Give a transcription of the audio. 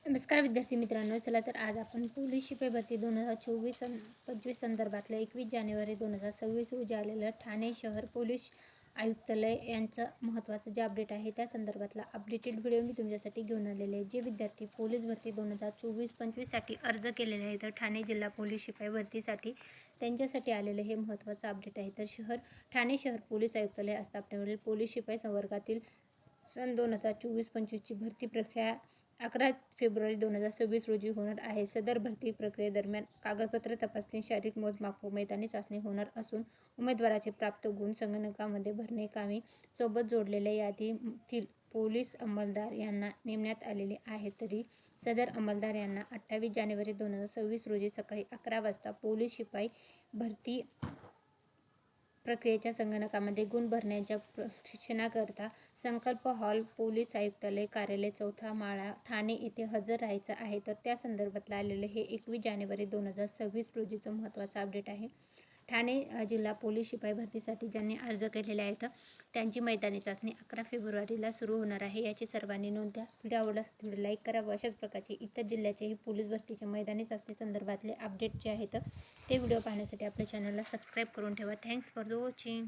नमस्कार विद्यार्थी मित्रांनो, चला तर आज आपण पोलीस शिपाई भरती 2024-25 संदर्भातलं 21 जानेवारी 2026 रोजी आलेलं ठाणे शहर पोलीस आयुक्तालय यांचं महत्त्वाचं जे अपडेट आहे त्या संदर्भातला अपडेटेड व्हिडिओ मी तुमच्यासाठी घेऊन आलेले आहे। जे विद्यार्थी पोलीस भरती 2024-25साठी अर्ज केलेले आहे तर ठाणे जिल्हा पोलीस शिपाई भरतीसाठी त्यांच्यासाठी आलेलं हे महत्त्वाचं अपडेट आहे। तर ठाणे शहर पोलीस आयुक्तालय आस्थापनेवरील पोलीस शिपाई संवर्गातील सन 2024-25ची भरती प्रक्रिया 11 फेब्रुवारी 2026 रोजी होणार आहे। सदर भरती प्रक्रियेदरम्यान कागदपत्र तपासणी, शारीरिक मोजमाप व मैदानी चाचणी होणार असून उमेदवाराचे प्राप्त गुण संगणकामध्ये भरणे कामी सोबत जोडलेल्या यादीतील पोलीस अंमलदार यांना नेमण्यात आलेले आहे। तरी सदर अंमलदार यांना 28 जानेवारी 2026 रोजी सकाळी 11 वाजता पोलीस शिपाई भरती प्रक्रियेच्या संगणकामध्ये गुण भरण्याच्या प्रशिक्षणाकरता संकल्प हॉल, पोलीस आयुक्तालय कार्यालय, 4था माळा, ठाणे येथे हजर राहायचं आहे। तर त्या संदर्भातलं आलेलं हे 21 जानेवारी 2026 रोजीचं महत्त्वाचं अपडेट आहे। ठाणे जिल्हा पोलीस शिपाई भरतीसाठी ज्यांनी अर्ज केलेले आहेत त्यांची मैदानी चाचणी 11 फेब्रुवारीला सुरू होणार आहे, याची सर्वांनी नोंद घ्या। व्हिडिओ आवडल्यास व्हिडिओ लाईक करा व अशाच प्रकारचे इतर जिल्ह्याचेही पोलीस भरतीच्या मैदानी चाचणी संदर्भातले अपडेट जे आहेत ते व्हिडिओ पाहण्यासाठी आपल्या चॅनलला सबस्क्राईब करून ठेवा। Thanks for watching.